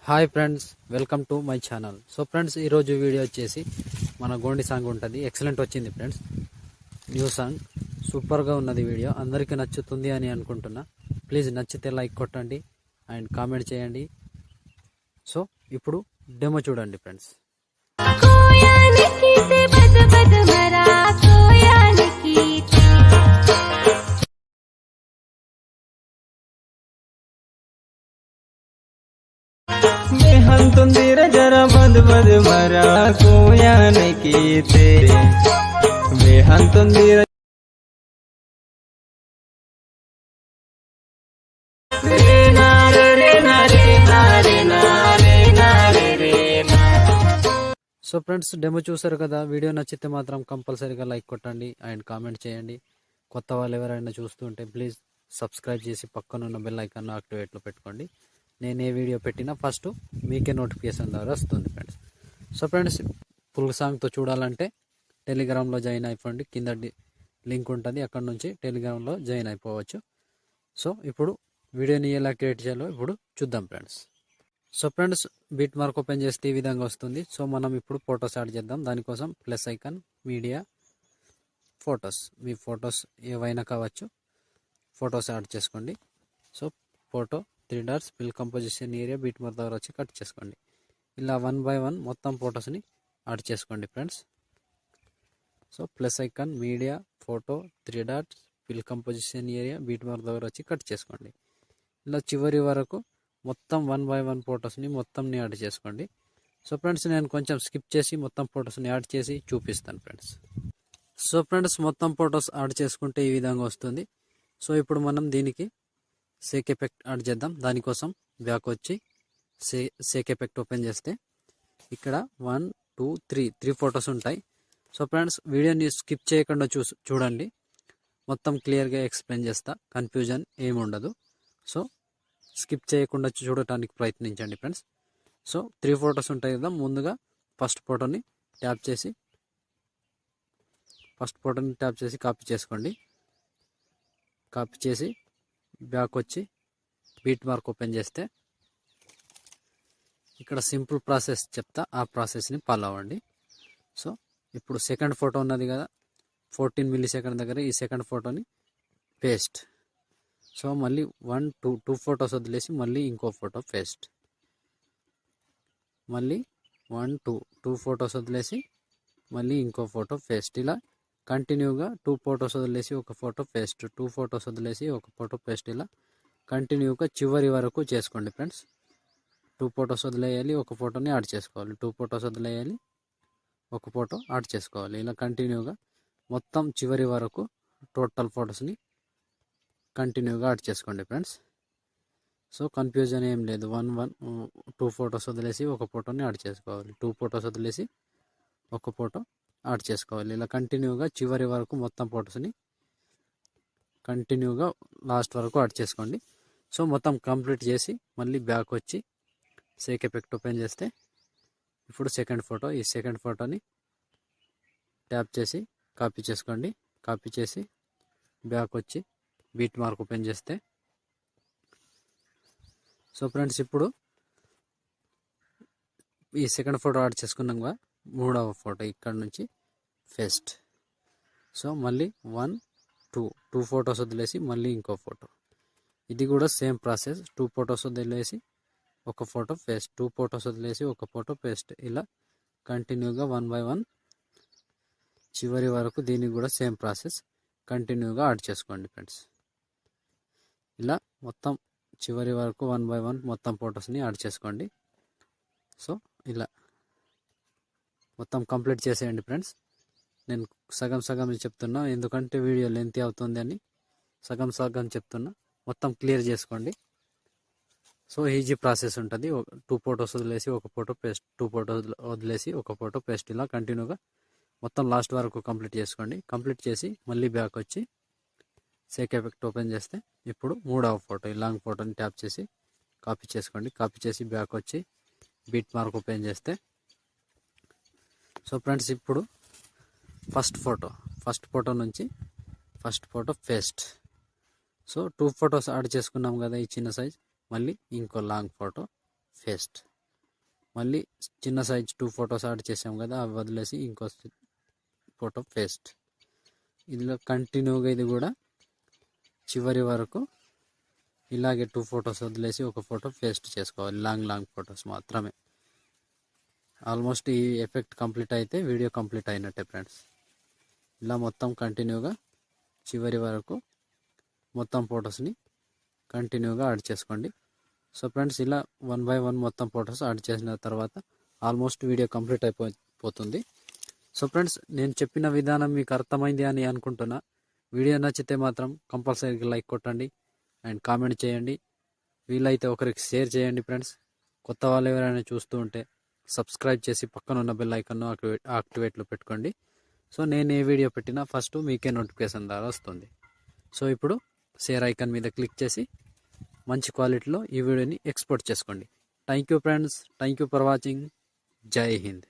Hi friends, welcome to my channel. So friends, ఈరోజు video వచ్చేసి మన గోండి సాంగ్ ఉంటుంది. ఎక్సలెంట్ వచ్చింది ఫ్రెండ్స్, న్యూ సాంగ్ సూపర్గా ఉన్నది. వీడియో అందరికీ నచ్చుతుంది అని అనుకుంటున్నా. ప్లీజ్ నచ్చితే లైక్ కొట్టండి అండ్ కామెంట్ చేయండి. సో ఇప్పుడు డెమో చూడండి ఫ్రెండ్స్. बेहंतुंदिर जरा बद बद मरा कोयाने कीते बेहंतुंदिर సో ఫ్రెండ్స్, డెమో చూసారు కదా. వీడియో నచ్చితే మాత్రం కంపల్సరీగా లైక్ కొట్టండి అండ్ కామెంట్ చేయండి. కొత్త వాళ్ళు ఎవరైనా చూస్తుంటే ప్లీజ్ సబ్స్క్రైబ్ చేసి పక్కనున్న బెల్ ఐకాన్ యాక్టివేట్లో పెట్టుకోండి. నేను ఏ వీడియో పెట్టినా ఫస్ట్ మీకే నోటిఫికేషన్ ద్వారా వస్తుంది ఫ్రెండ్స్. సో ఫ్రెండ్స్, ఫుల్ సాంగ్తో చూడాలంటే టెలిగ్రామ్లో జాయిన్ అయిపోండి. కింద లింక్ ఉంటుంది, అక్కడ నుంచి టెలిగ్రామ్లో జాయిన్ అయిపోవచ్చు. సో ఇప్పుడు వీడియోని ఎలా క్రియేట్ చేయాలో ఇప్పుడు చూద్దాం friends. So friends, beat mark open చేస్తే ఈ విధంగా వస్తుంది. సో మనం ఇప్పుడు ఫొటోస్ యాడ్ చేద్దాం. దానికోసం ప్లస్ ఐకాన్, మీడియా, ఫొటోస్, మీ ఫొటోస్ ఏవైనా కావచ్చు, ఫొటోస్ యాడ్ చేసుకోండి. So photo 3 dots, fill composition area, beat mark దగ్గర వచ్చి కట్ చేసుకోండి. ఇలా 1 బై 1 మొత్తం ఫొటోస్ని యాడ్ చేసుకోండి friends. So plus icon, media, photo, 3 dots, fill composition area, beat mark దగ్గర వచ్చి కట్ చేసుకోండి. ఇలా చివరి వరకు మొత్తం 1 బై 1 ఫొటోస్ని మొత్తంని యాడ్ చేసుకోండి. సో ఫ్రెండ్స్, నేను కొంచెం స్కిప్ చేసి మొత్తం ఫొటోస్ని యాడ్ చేసి చూపిస్తాను ఫ్రెండ్స్. సో ఫ్రెండ్స్, మొత్తం ఫొటోస్ యాడ్ చేసుకుంటే ఈ విధంగా వస్తుంది. సో ఇప్పుడు మనం దీనికి సేక్ ఎఫెక్ట్ యాడ్ చేద్దాం. దానికోసం బ్యాక్ వచ్చి సేక్ ఎఫెక్ట్ ఓపెన్ చేస్తే ఇక్కడ 1 2 3 ఫొటోస్ ఉంటాయి. సో ఫ్రెండ్స్, వీడియోని స్కిప్ చేయకుండా చూడండి. మొత్తం క్లియర్గా ఎక్స్ప్లెయిన్ చేస్తా, కన్ఫ్యూజన్ ఏమి ఉండదు. సో స్కిప్ చేయకుండా చూడటానికి ప్రయత్నించండి ఫ్రెండ్స్. సో 3 ఫొటోస్ ఉంటాయి కదా. ముందుగా ఫస్ట్ ఫోటోని ట్యాప్ చేసి కాపీ చేసుకోండి. కాపీ చేసి బ్యాక్ వచ్చి బీట్ మార్క్ ఓపెన్ చేస్తే ఇక్కడ సింపుల్ ప్రాసెస్ చెప్తా, ఆ ప్రాసెస్ని ఫాలో అవ్వండి. సో ఇప్పుడు సెకండ్ ఫోటో ఉన్నది కదా, 14 మిల్లీ సెకండ్ దగ్గర ఈ సెకండ్ ఫోటోని పేస్ట్. సో మళ్ళీ 1 2 ఫొటోస్ వదిలేసి మళ్ళీ ఇంకో ఫోటో పేస్ట్. మళ్ళీ 1 2 ఫొటోస్ వదిలేసి మళ్ళీ ఇంకో ఫోటో పేస్ట్. ఇలా కంటిన్యూగా 2 ఫొటోస్ వదిలేసి ఒక ఫోటో పేస్ట్, 2 ఫొటోస్ వదిలేసి ఒక ఫోటో పేస్ట్. ఇలా కంటిన్యూగా చివరి వరకు చేసుకోండి ఫ్రెండ్స్. 2 ఫొటోస్ వదిలేయాలి, ఒక ఫోటోని యాడ్ చేసుకోవాలి. 2 ఫొటోస్ వదిలేయాలి, ఒక ఫోటో యాడ్ చేసుకోవాలి. ఇలా కంటిన్యూగా మొత్తం చివరి వరకు టోటల్ ఫొటోస్ని కంటిన్యూగా యాడ్ చేసుకోండి ఫ్రెండ్స్. సో కన్ఫ్యూజన్ ఏం లేదు. 2 ఫొటోస్ వదిలేసి ఒక ఫోటోని యాడ్ చేసుకోవాలి, 2 ఫొటోస్ వదిలేసి ఒక ఫోటో యాడ్ చేసుకోవాలి. ఇలా కంటిన్యూగా చివరి వరకు మొత్తం ఫొటోస్ని కంటిన్యూగా లాస్ట్ వరకు యాడ్ చేసుకోండి. సో మొత్తం కంప్లీట్ చేసి మళ్ళీ బ్యాక్ వచ్చి సేక్ ఎఫెక్ట్ ఓపెన్ చేస్తే ఇప్పుడు సెకండ్ ఫోటో, ఈ సెకండ్ ఫోటోని ట్యాప్ చేసి కాపీ చేసుకోండి. కాపీ చేసి బ్యాక్ వచ్చి బీట్ మార్క్ ఓపెన్ చేస్తే, సో ఫ్రెండ్స్ ఇప్పుడు ఈ సెకండ్ ఫోటో యాడ్ చేసుకున్నాక మూడవ ఫోటో ఇక్కడ నుంచి ఫస్ట్. సో మళ్ళీ 1 2 ఫొటోస్ వదిలేసి మళ్ళీ ఇంకో ఫోటో. ఇది కూడా సేమ్ ప్రాసెస్. 2 ఫొటోస్ వదిలేసి ఒక ఫోటో పేస్ట్, 2 ఫొటోస్ వదిలేసి ఒక ఫోటో పేస్ట్. ఇలా కంటిన్యూగా 1 బై 1 చివరి వరకు దీనికి కూడా సేమ్ ప్రాసెస్ కంటిన్యూగా యాడ్ చేసుకోండి ఫ్రెండ్స్. ఇలా మొత్తం చివరి వరకు 1 బై 1 మొత్తం ఫొటోస్ని యాడ్ చేసుకోండి. సో ఇలా మొత్తం కంప్లీట్ చేసేయండి ఫ్రెండ్స్. నేను సగం చెప్తున్నా, ఎందుకంటే వీడియో లెంత్ అవుతుంది అని సగం చెప్తున్నా. మొత్తం క్లియర్ చేసుకోండి. సో ఈజీ ప్రాసెస్ ఉంటుంది. 2 ఫొటోస్ వదిలేసి ఒక ఫోటో పేస్ట్, 2 ఫొటోస్ వదిలేసి ఒక ఫోటో పేస్ట్. ఇలా కంటిన్యూగా మొత్తం లాస్ట్ వరకు కంప్లీట్ చేసుకోండి. కంప్లీట్ చేసి మళ్ళీ బ్యాక్ వచ్చి సేక్ ఎఫెక్ట్ ఓపెన్ చేస్తే ఇప్పుడు మూడవ ఫోటో, ఈ లాంగ్ ఫోటోని ట్యాప్ చేసి కాపీ చేసుకోండి. కాపీ చేసి బ్యాక్ వచ్చి బీట్ మార్క్ ఓపెన్ చేస్తే, సో ఫ్రెండ్స్ ఇప్పుడు ఫస్ట్ ఫోటో నుంచి first photo paste. So 2 photos add చేసుకున్నాం కదా ఈ చిన్న సైజ్. మళ్ళీ ఇంకో లాంగ్ ఫోటో పేస్ట్. మళ్ళీ చిన్న సైజ్ 2 ఫొటోస్ యాడ్ చేసాం కదా, అవి వదిలేసి ఇంకో ఫోటో పేస్ట్. ఇందులో కంటిన్యూగా ఇది కూడా చివరి వరకు ఇలాగే 2 ఫొటోస్ వదిలేసి ఒక ఫోటో పేస్ట్ చేసుకోవాలి. లాంగ్ ఫొటోస్ మాత్రమే. ఆల్మోస్ట్ ఈ ఎఫెక్ట్ కంప్లీట్ అయితే వీడియో కంప్లీట్ అయినట్టే ఫ్రెండ్స్. ఇలా మొత్తం కంటిన్యూగా చివరి వరకు మొత్తం ఫొటోస్ని కంటిన్యూగా యాడ్ చేసుకోండి. సో ఫ్రెండ్స్, ఇలా 1 బై 1 మొత్తం ఫొటోస్ యాడ్ చేసిన తర్వాత ఆల్మోస్ట్ వీడియో కంప్లీట్ అయిపోతుంది. సో ఫ్రెండ్స్, నేను చెప్పిన విధానం మీకు అర్థమైంది అని అనుకుంటున్నా. వీడియో నచ్చితే మాత్రం కంపల్సరీగా లైక్ కొట్టండి అండ్ కామెంట్ చేయండి. వీలైతే ఒకరికి షేర్ చేయండి ఫ్రెండ్స్. కొత్త వాళ్ళు ఎవరైనా చూస్తూ ఉంటే సబ్స్క్రైబ్ చేసి పక్కన ఉన్న బెల్ ఐకాన్ను యాక్టివేట్లో పెట్టుకోండి. సో నేను ఏ వీడియో పెట్టినా ఫస్ట్ మీకే నోటిఫికేషన్ ద్వారా వస్తుంది. సో ఇప్పుడు షేర్ ఐకాన్ మీద క్లిక్ చేసి మంచి క్వాలిటీలో ఈ వీడియోని ఎక్స్పోర్ట్ చేసుకోండి. Thank you friends. Thank you for watching. జై హింద్.